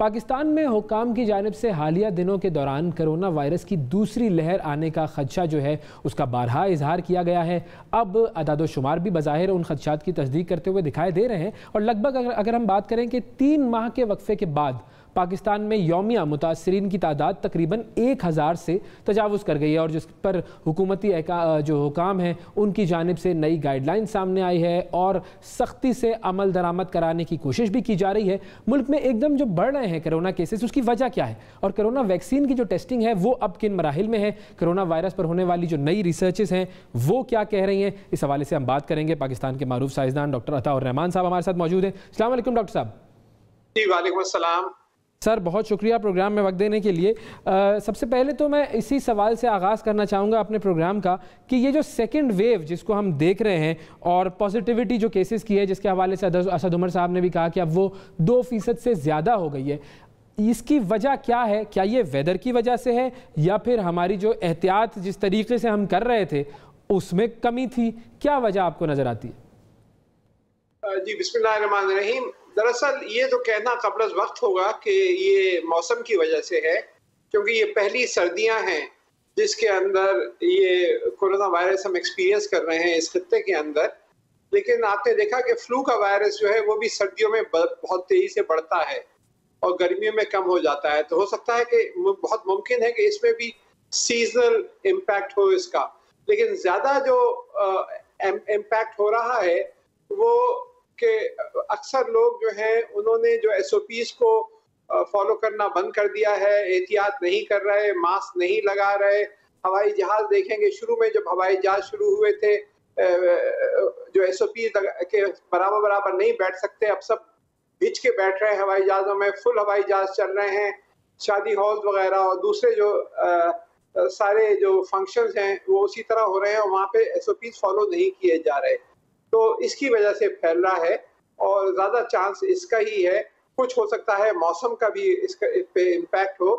पाकिस्तान में हुक्काम की जानिब से हालिया दिनों के दौरान कोरोना वायरस की दूसरी लहर आने का खदशा जो है उसका बारहा इजहार किया गया है। अब अदाद-ओ-शुमार भी बज़ाहिर उन खदशात की तस्दीक करते हुए दिखाई दे रहे हैं और लगभग अगर हम बात करें कि 3 माह के वक्फे के बाद पाकिस्तान में यौमिया मुतासरीन की तादाद तकरीबन 1000 से तजावुज़ कर गई है और जिस पर हुकूमती जो हुकाम हैं उनकी जानिब से नई गाइडलाइन सामने आई है और सख्ती से अमल दरामद कराने की कोशिश भी की जा रही है। मुल्क में एकदम जो बढ़ रहे हैं कोरोना केसेस, उसकी वजह क्या है और कोरोना वैक्सीन की जो टेस्टिंग है वो अब किन मराहिल में है, कोरोना वायरस पर होने वाली जो नई रिसर्चेस हैं वो क्या कह रही हैं, इस हवाले से हम बात करेंगे। पाकिस्तान के मारूफ साइंसदान डॉक्टर अता रहमान साहब हमारे साथ मौजूद हैं। अस्सलाम वालेकुम डॉक्टर साहब। जी वालेकुम अस्सलाम सर, बहुत शुक्रिया प्रोग्राम में वक्त देने के लिए। सबसे पहले तो मैं इसी सवाल से आगाज़ करना चाहूँगा अपने प्रोग्राम का कि ये जो सेकंड वेव जिसको हम देख रहे हैं और पॉजिटिविटी जो केसेस की है जिसके हवाले से असद उमर साहब ने भी कहा कि अब वो 2% से ज़्यादा हो गई है, इसकी वजह क्या है? क्या ये वेदर की वजह से है या फिर हमारी जो एहतियात जिस तरीके से हम कर रहे थे उसमें कमी थी? क्या वजह आपको नज़र आती है? जी बिस्मिल्लाहिर्रहमानिर्रहीम। दरअसल ये तो कहना कब्ल वक्त होगा कि ये मौसम की वजह से है, क्योंकि ये पहली सर्दियां हैं जिसके अंदर ये कोरोना वायरस हम एक्सपीरियंस कर रहे हैं इस खित्ते के अंदर। लेकिन आपने देखा कि फ्लू का वायरस जो है वो भी सर्दियों में बहुत तेजी से बढ़ता है और गर्मियों में कम हो जाता है। तो हो सकता है कि बहुत मुमकिन है कि इसमें भी सीजनल इम्पैक्ट हो इसका, लेकिन ज्यादा जो इम्पैक्ट हो रहा है वो कि अक्सर लोग जो हैं उन्होंने जो एसओपीज को फॉलो करना बंद कर दिया है, एहतियात नहीं कर रहे, मास्क नहीं लगा रहे। हवाई जहाज देखेंगे, शुरू में जब हवाई जहाज शुरू हुए थे जो एसओपी के बराबर नहीं बैठ सकते, अब सब भिज के बैठ रहे हैं हवाई जहाजों में, फुल हवाई जहाज चल रहे हैं, शादी हॉल वगैरह और दूसरे जो सारे जो फंक्शंस हैं वो उसी तरह हो रहे हैं और वहाँ पे एसओपीज फॉलो नहीं किए जा रहे। तो इसकी वजह से फैल रहा है और ज्यादा चांस इसका ही है। कुछ हो सकता है मौसम का भी इस पे इम्पैक्ट हो,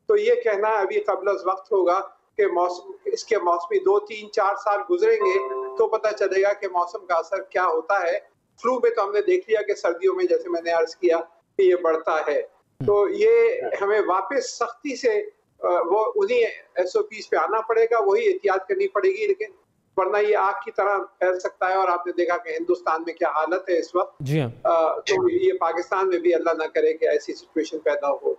तो ये कहना अभी कब्ल वक्त होगा कि मौसम इसके मौसमी 2, 3, 4 साल गुजरेंगे तो पता चलेगा कि मौसम का असर क्या होता है। फ्लू में तो हमने देख लिया कि सर्दियों में जैसे मैंने अर्ज किया कि ये बढ़ता है, तो ये हमें वापस सख्ती से वो उन्हीं एसओपीज पे आना पड़ेगा, वही एहतियात करनी पड़ेगी, लेकिन वरना ये आग की तरह फैल सकता है। और आपने देखा कि हिंदुस्तान में क्या हालत है इस वक्त। जी हाँ। तो ये पाकिस्तान में भी अल्लाह ना करे कि ऐसी सिचुएशन पैदा हो।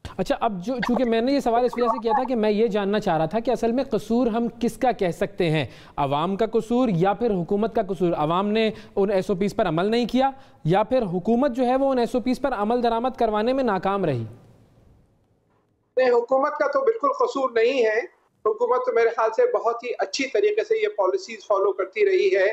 अच्छा, अब जो चूंकि मैंने ये सवाल इस वजह से किया था कि मैं ये जानना चाह रहा था कि असल में कसूर हम किसका कह सकते हैं, अवाम का कसूर या फिर हुकूमत का कसूर? अवाम ने उन एसओपीज पर अमल नहीं किया या फिर हुकूमत जो है वो उन एसओपीज पर अमल दरामद करवाने में नाकाम रही? नहीं, हुकूमत का तो बिल्कुल कसूर नहीं है। हुकूमत तो मेरे ख्याल से बहुत ही अच्छी तरीके से ये पॉलिसीज फॉलो करती रही है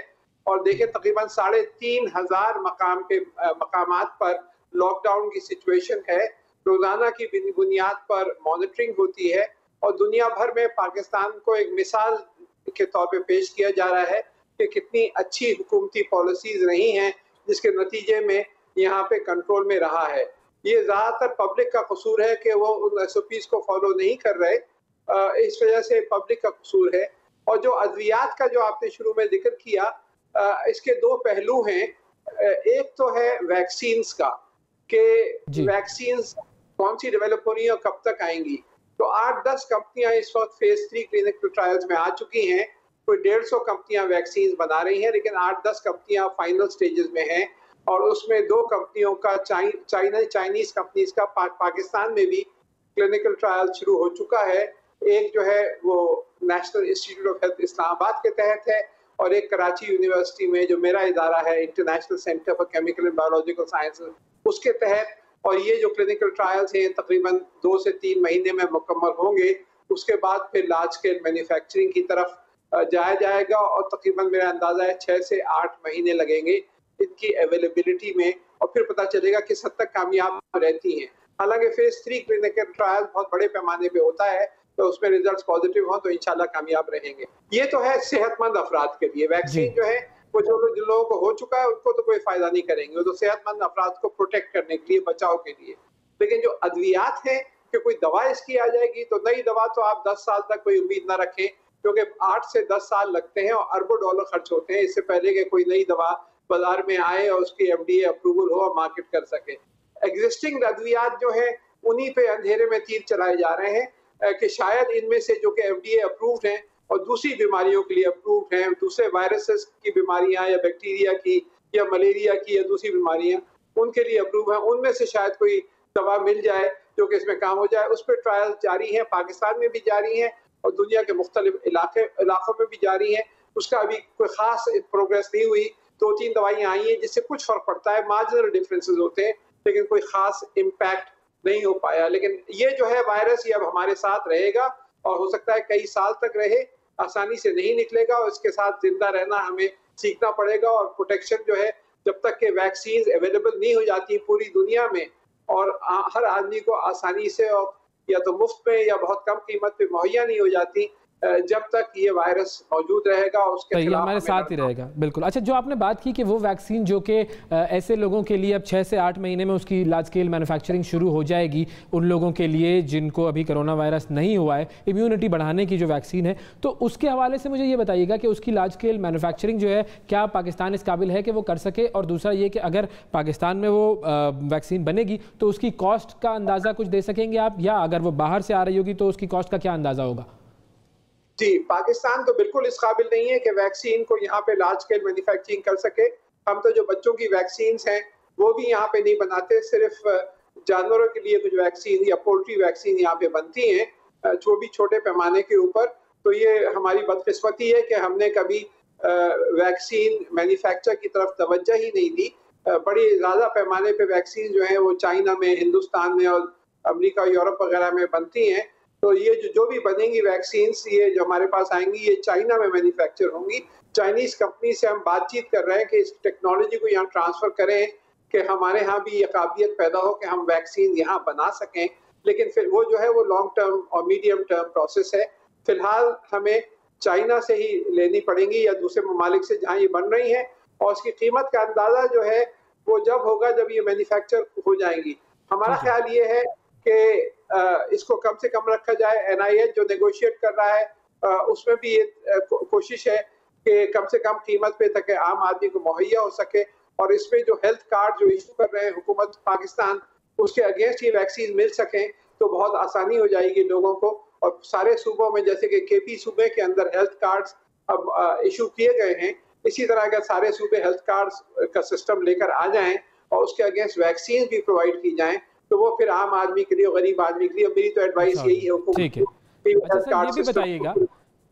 और देखें तकरीबन 3500 मकामात पर लॉकडाउन की सिचुएशन है। रोजाना की बुनियाद पर मॉनिटरिंग होती है और दुनिया भर में पाकिस्तान को एक मिसाल के तौर पे पेश किया जा रहा है कि कितनी अच्छी हुकूमती पॉलिसीज रही हैं जिसके नतीजे में यहाँ पे कंट्रोल में रहा है। ये ज्यादातर पब्लिक का कसूर है कि वो उन एसओपीज को फॉलो नहीं कर रहे, इस वजह से पब्लिक का कसूर है। और जो अद्वियात का जो आपने शुरू में जिक्र किया, इसके 2 पहलू हैं। एक तो है वैक्सीन्स का कि वैक्सीन्स कौन सी डेवलप हो रही है और कब तक आएंगी। तो 8-10 कंपनियां इस वक्त फेज 3 क्लिनिकल ट्रायल्स में आ चुकी हैं। कोई 150 कंपनियां वैक्सीन बना रही हैं, लेकिन 8-10 कंपनियां फाइनल स्टेजेस में हैं और उसमें 2 कंपनियों का चाइनीज कंपनीज का पाकिस्तान में भी क्लिनिकल ट्रायल शुरू हो चुका है। एक जो है वो national institute of health Islamabad के तहत है और एक कराची यूनिवर्सिटी में जो मेरा इदारा है international centre for chemical and biological sciences, उसके तहत। और ये जो क्लिनिकल ट्रायल्स हैं तकरीबन 2 से 3 महीने में मुकम्मल होंगे। उसके बाद फिर लार्ज स्केल मैन्युफैक्चरिंग की तरफ जाया जाएगा और तकरीबन मेरा अंदाजा है 6 से 8 महीने लगेंगे इनकी अवेलेबिलिटी में और फिर पता चलेगा किस हद तक कामयाब रहती हैं। हालांकि फेज 3 क्लिनिकल ट्रायल बहुत बड़े पैमाने पे होता है, तो उसमें रिजल्ट्स पॉजिटिव हो तो इंशाल्लाह कामयाब रहेंगे। ये तो है सेहतमंद अफराद के लिए। वैक्सीन जो है वो जिन लोगों को हो चुका है उनको तो कोई फायदा नहीं करेंगे, वो तो सेहतमंद अफराद को प्रोटेक्ट करने के लिए, बचाव के लिए। लेकिन जो अद्वियात है कि कोई दवा इसकी आ जाएगी, तो नई दवा तो आप 10 साल तक कोई उम्मीद ना रखें, क्योंकि 8 से 10 साल लगते हैं और अरबों डॉलर खर्च होते हैं इससे पहले कि कोई नई दवा बाजार में आए और उसकी FDA अप्रूवल हो और मार्केट कर सके। एग्जिस्टिंग अद्वियात जो है उन्हीं पे अंधेरे में तीर चलाए जा रहे हैं कि शायद इनमें से जो कि FDA अप्रूव्ड हैं और दूसरी बीमारियों के लिए अप्रूव्ड हैं, दूसरे वायरसेस की बीमारियां या बैक्टीरिया की या मलेरिया की या दूसरी बीमारियां उनके लिए अप्रूव है, उनमें से शायद कोई दवा मिल जाए जो कि इसमें काम हो जाए। उस पर ट्रायल जारी हैं, पाकिस्तान में भी जारी हैं और दुनिया के मुख्तलिफ इलाकों में भी जारी हैं। उसका अभी कोई खास प्रोग्रेस नहीं हुई। 2-3 दवाइयां आई हैं जिससे कुछ फर्क पड़ता है, मार्जिनल डिफरेंसेस होते हैं, लेकिन कोई खास इम्पैक्ट नहीं हो पाया। लेकिन ये जो है वायरस ये अब हमारे साथ रहेगा और हो सकता है कई साल तक रहे, आसानी से नहीं निकलेगा और इसके साथ जिंदा रहना हमें सीखना पड़ेगा। और प्रोटेक्शन जो है जब तक के वैक्सीन अवेलेबल नहीं हो जाती पूरी दुनिया में और हर आदमी को आसानी से और या तो मुफ्त में या बहुत कम कीमत पे मुहैया नहीं हो जाती, जब तक ये वायरस मौजूद रहेगा और उसके खिलाफ हमारे साथ ही रहेगा। बिल्कुल। अच्छा, जो आपने बात की कि वो वैक्सीन जो कि ऐसे लोगों के लिए अब 6 से 8 महीने में उसकी लार्ज स्केल मैन्युफैक्चरिंग शुरू हो जाएगी, उन लोगों के लिए जिनको अभी कोरोना वायरस नहीं हुआ है, इम्यूनिटी बढ़ाने की जो वैक्सीन है, तो उसके हवाले से मुझे ये बताइएगा कि उसकी लार्ज स्केल मैन्युफैक्चरिंग जो है क्या पाकिस्तान इस काबिल है कि वो कर सके, और दूसरा ये कि अगर पाकिस्तान में वो वैक्सीन बनेगी तो उसकी कॉस्ट का अंदाज़ा कुछ दे सकेंगे आप, या अगर वो बाहर से आ रही होगी तो उसकी कॉस्ट का क्या अंदाज़ा होगा? जी, पाकिस्तान तो बिल्कुल इस काबिल नहीं है कि वैक्सीन को यहाँ पे लार्ज स्केल मैन्युफैक्चरिंग कर सके। हम तो जो बच्चों की वैक्सीन हैं वो भी यहाँ पे नहीं बनाते, सिर्फ जानवरों के लिए कुछ वैक्सीन या पोल्ट्री वैक्सीन यहाँ पे बनती हैं, जो भी छोटे पैमाने के ऊपर। तो ये हमारी बदकिस्मती है कि हमने कभी वैक्सीन मैन्युफैक्चर की तरफ तवज्जो ही नहीं दी। बड़ी ज़्यादा पैमाने पे वैक्सीन जो है वो चाइना में, हिंदुस्तान में और अमेरिका, यूरोप वगैरह में बनती हैं। तो ये जो भी बनेंगी वैक्सीन्स, ये जो हमारे पास आएंगी, ये चाइना में मैन्युफैक्चर होंगी। चाइनीज कंपनी से हम बातचीत कर रहे हैं कि इस टेक्नोलॉजी को यहाँ ट्रांसफर करें कि हमारे यहाँ भी ये काबिलियत पैदा हो कि हम वैक्सीन यहाँ बना सकें। लेकिन फिर वो जो है वो लॉन्ग टर्म और मीडियम टर्म प्रोसेस है। फिलहाल हमें चाइना से ही लेनी पड़ेंगी या दूसरे ममालिक से जहाँ ये बन रही हैं, और उसकी कीमत का अंदाजा जो है वो जब होगा जब ये मैन्युफैक्चर हो जाएंगी। हमारा ख्याल ये है कि इसको कम से कम रखा जाए। NIH जो नेगोशिएट कर रहा है उसमें भी ये कोशिश है कि कम से कम कीमत पे ताकि आम आदमी को मुहैया हो सके। और इसमें जो हेल्थ कार्ड जो इशू कर रहे हैं हुकूमत पाकिस्तान, उसके अगेंस्ट ये वैक्सीन मिल सकें तो बहुत आसानी हो जाएगी लोगों को। और सारे सूबों में जैसे कि KP सूबे के अंदर हेल्थ कार्ड्स अब इशू किए गए हैं, इसी तरह अगर सारे सूबे हेल्थ कार्ड्स का सिस्टम लेकर आ जाएं और उसके अगेंस्ट वैक्सीन भी प्रोवाइड की जाएं तो वो फिर आम आदमी के लिए, गरीब आदमी के लिए, मेरी तो एडवाइस यही है। ठीक है। अच्छा सर, ये भी बताइएगा,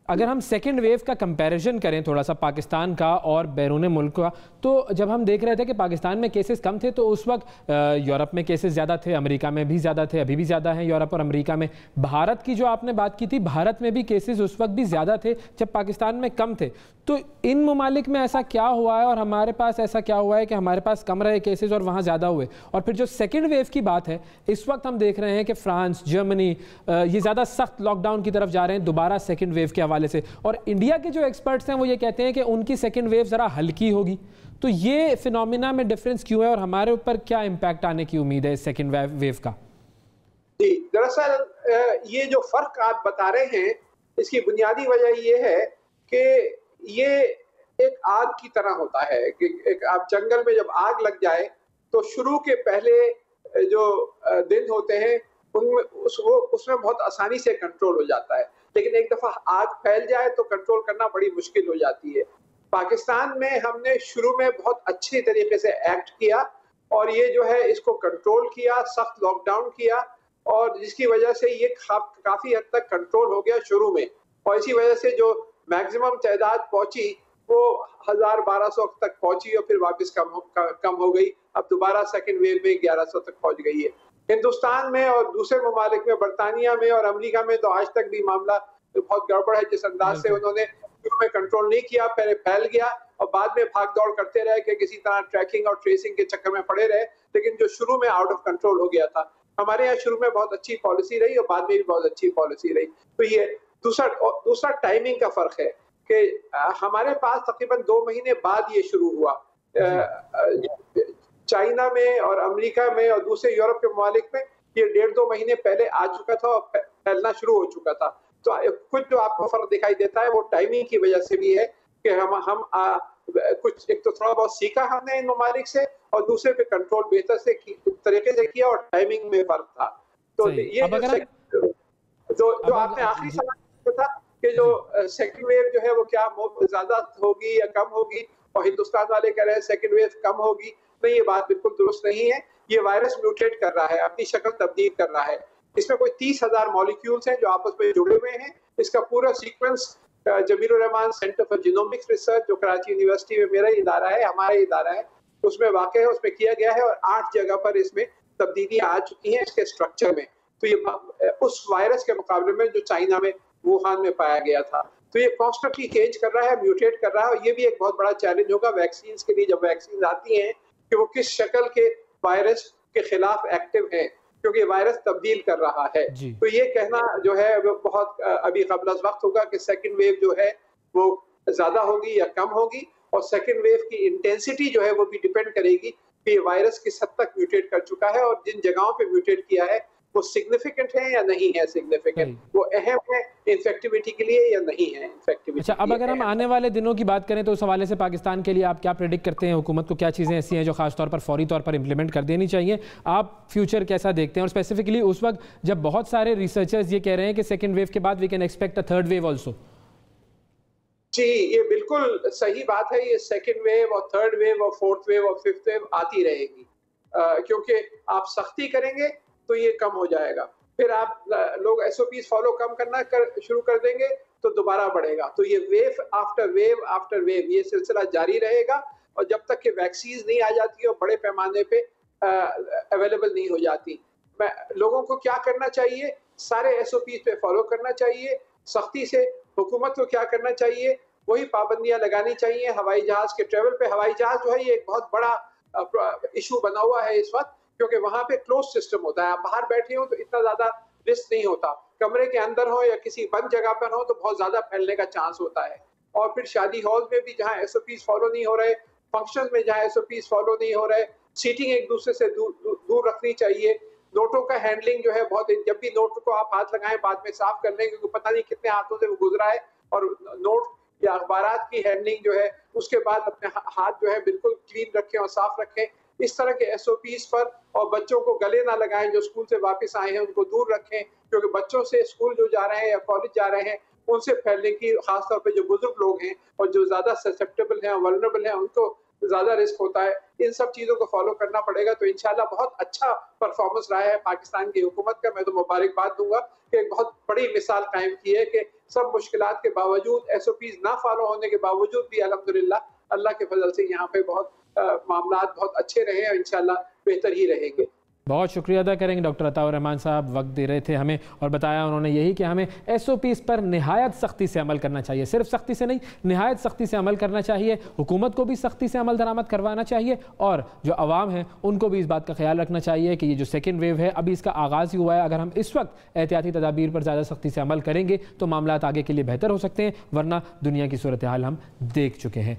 अगर हम सेकेंड वेव का कंपैरिजन करें थोड़ा सा पाकिस्तान का और बैरून मुल्क का, तो जब हम देख रहे थे कि पाकिस्तान में केसेस कम थे तो उस वक्त यूरोप में केसेस ज़्यादा थे, अमेरिका में भी ज़्यादा थे, अभी भी ज़्यादा हैं यूरोप और अमेरिका में। भारत की जो आपने बात की थी, भारत में भी केसेस उस वक्त भी ज़्यादा थे जब पाकिस्तान में कम थे। तो इन ममालिक में ऐसा क्या हुआ है और हमारे पास ऐसा क्या हुआ है कि हमारे पास कम रहे केसेस और वहाँ ज़्यादा हुए? और फिर जो सेकेंड वेव की बात है, इस वक्त हम देख रहे हैं कि फ्रांस, जर्मनी ये ज़्यादा सख्त लॉकडाउन की तरफ जा रहे हैं दोबारा सेकेंड वेव के हवाले से, और इंडिया के जो एक्सपर्ट्स हैं वो ये कहते हैं कि उनकी सेकेंड वेव ज़रा हल्की होगी। तो ये फिनोमिना में डिफरेंस क्यों है और हमारे ऊपर क्या इम्पैक्ट आने की उम्मीद है सेकेंड वेव का? जी, दरअसल ये जो फर्क आप बता रहे हैं इसकी बुनियादी वजह ये है कि ये एक आग की तरह होता है कि एक आप जंगल में जब आग लग जाए तो शुरू के पहले जो दिन होते हैं उनमें उसमें बहुत आसानी से कंट्रोल हो जाता है, लेकिन एक दफा आग फैल जाए तो कंट्रोल करना बड़ी मुश्किल हो जाती है। पाकिस्तान में हमने शुरू में बहुत अच्छे तरीके से एक्ट किया और ये जो है इसको कंट्रोल किया, सख्त लॉकडाउन किया, और जिसकी वजह से ये काफी हद तक कंट्रोल हो गया शुरू में, और इसी वजह से जो मैक्सिमम तादाद पहुंची वो 1000-1200 तक पहुंची और फिर वापस कम हो गई। अब दोबारा सेकेंड वेव में 1100 तक पहुंच गई है। हिंदुस्तान में और दूसरे ममालिक में, बरतानिया में और अमेरिका में तो आज तक भी मामला बहुत गड़बड़ है। जिस अंदाज से उन्होंने शुरू में कंट्रोल नहीं किया, पहले फैल गया और बाद में भाग दौड़ करते रहे कि किसी तरह ट्रैकिंग और ट्रेसिंग के चक्कर में पड़े रहे, लेकिन जो शुरू में आउट ऑफ कंट्रोल हो गया था। हमारे यहाँ शुरू में बहुत अच्छी पॉलिसी रही और बाद में भी बहुत अच्छी पॉलिसी रही। तो ये दूसरा टाइमिंग का फर्क है कि हमारे पास तकरीबन 2 महीने बाद ये शुरू हुआ। चाइना में और अमेरिका में और दूसरे यूरोप के ममालिक में ये 1.5-2 महीने पहले आ चुका था और फैलना शुरू हो चुका था। तो कुछ जो आपको फर्क दिखाई देता है वो टाइमिंग की वजह से भी है कि हम कुछ एक तो थोड़ा बहुत सीखा हमने इन ममालिक से, और दूसरे पे कंट्रोल बेहतर से तरीके से किया और टाइमिंग में फर्क था। तो ये जो आपने आखिरी सवाल था कि जो सेकंड वेव जो है वो क्या ज्यादा होगी या कम होगी, और हिंदुस्तान वाले कह रहे हैं सेकंड वेव कम होगी, नहीं, ये बात बिल्कुल दुरुस्त नहीं है। ये वायरस म्यूटेट कर रहा है, अपनी शक्ल तब्दील कर रहा है। इसमें कोई 30,000 मॉलिक्यूल्स हैं जो आपस में जुड़े हुए हैं। इसका पूरा sequence Jamil Rahman centre for genomics research, जो कराची यूनिवर्सिटी में मेरा इदारा है, हमारा इदारा है, उसमें वाक़ है, उसमें किया गया है और 8 जगह पर इसमें तब्दीलियां आ चुकी हैं इसके स्ट्रक्चर में। तो ये उस वायरस के मुकाबले में जो चाइना में वुहान में पाया गया था, तो ये कॉन्स्टेंटली चेंज कर रहा है, म्यूटेट कर रहा है। और ये भी एक बहुत बड़ा चैलेंज होगा वैक्सीन के लिए, जब वैक्सीन आती हैं, कि वो किस शक्ल के वायरस के खिलाफ एक्टिव है, क्योंकि वायरस तब्दील कर रहा है। तो ये कहना जो है वो बहुत अभी क़ब्ल वक्त होगा कि सेकंड वेव जो है वो ज्यादा होगी या कम होगी, और सेकंड वेव की इंटेंसिटी जो है वो भी डिपेंड करेगी कि ये वायरस किस हद तक म्यूटेट कर चुका है और जिन जगहों पे म्यूटेट किया है वो सिग्निफिकेंट है या नहीं है सिग्निफिकेंट, वो अहम है इन्फेक्टिविटी के लिए या नहीं है इन्फेक्टिविटी। अच्छा, अब अगर हम आने वाले दिनों की बात करें तो उस हवाले से पाकिस्तान के लिए आप क्या प्रेडिक्ट करते हैं? हुकूमत को क्या चीज़ें ऐसी हैं जो खासतौर पर फौरी तौर पर इम्प्लीमेंट कर देनी चाहिए? आप फ्यूचर कैसा देखते हैं, और स्पेसिफिकली उस वक्त जब बहुत सारे रिसर्चर्स ये कह रहे हैं कि सेकेंड वेव के बाद we can expect a third wave also? जी, ये बिल्कुल सही बात है। ये सेकेंड वेव और थर्ड वेव और फोर्थ वेव और फिफ्थ वेव आती रहेगी, क्योंकि आप सख्ती करेंगे तो ये कम हो जाएगा, फिर आप लोग SOPs फॉलो कम करना शुरू कर देंगे तो दोबारा बढ़ेगा। तो ये वेव आफ्टर वेव ये सिलसिला जारी रहेगा, और जब तक कि वैक्सीन नहीं आ जाती और बड़े पैमाने पे अवेलेबल नहीं हो जाती। लोगों को क्या करना चाहिए? सारे SOPs पे फॉलो करना चाहिए सख्ती से। हुकूमत को क्या करना चाहिए? वही पाबंदियां लगानी चाहिए हवाई जहाज के ट्रेवल पे। हवाई जहाज जो है ये एक बहुत बड़ा इशू बना हुआ है इस वक्त, क्योंकि वहां पे क्लोज सिस्टम होता है। आप बाहर बैठे हो तो इतना ज्यादा रिस्क नहीं होता, कमरे के अंदर हो या किसी बंद जगह पर हो तो बहुत ज्यादा फैलने का चांस होता है। और फिर शादी हॉल में भी जहाँ SOPs फॉलो नहीं हो रहे, फंक्शन में जहाँ SOPs फॉलो नहीं हो रहे, सीटिंग एक दूसरे से दूर रखनी चाहिए। नोटों का हैंडलिंग जो है बहुत, जब भी नोट को आप हाथ लगाएं बाद में साफ कर लें, क्योंकि पता नहीं कितने हाथों से वो गुजरा है। और नोट या अखबारात की हैंडलिंग जो है उसके बाद अपने हाथ जो है बिल्कुल क्लीन रखें और साफ रखें। इस तरह के SOPs पर, और बच्चों को गले ना लगाएं, जो स्कूल से वापस आए हैं उनको दूर रखें, क्योंकि बच्चों से स्कूल जो जा रहे हैं या कॉलेज जा रहे हैं उनसे फैलने की, खासतौर पे जो बुजुर्ग लोग हैं और जो ज्यादा ससेप्टेबल हैं, वल्नरेबल हैं, उनको ज्यादा रिस्क होता है। इन सब चीजों को फॉलो करना पड़ेगा। तो इंशाल्लाह बहुत अच्छा परफॉर्मेंस रहा है पाकिस्तान की हुकूमत का। मैं तो मुबारकबाद दूंगा कि एक बहुत बड़ी मिसाल कायम की है कि सब मुश्किलात के बावजूद, SOPs ना फॉलो होने के बावजूद भी अल्हम्दुलिल्लाह अल्लाह के फजल से यहाँ पे बहुत मामलात बहुत अच्छे रहे और इंशाल्लाह बेहतर ही रहेंगे। बहुत शुक्रिया अदा करेंगे डॉक्टर अताउर रहमान साहब, वक्त दे रहे थे हमें और बताया उन्होंने यही कि हमें SOPs पर निहायत सख्ती से अमल करना चाहिए। सिर्फ सख्ती से नहीं, निहायत सख्ती से अमल करना चाहिए। हुकूमत को भी सख्ती से अमल दरामद करवाना चाहिए, और जो अवाम है उनको भी इस बात का ख्याल रखना चाहिए कि ये जो सेकेंड वेव है अभी इसका आगाज़ ही हुआ है। अगर हम इस वक्त एहतियाती तदाबीर पर ज़्यादा सख्ती से अमल करेंगे तो मामलात आगे के लिए बेहतर हो सकते हैं, वरना दुनिया की सूरत हाल हम देख चुके हैं।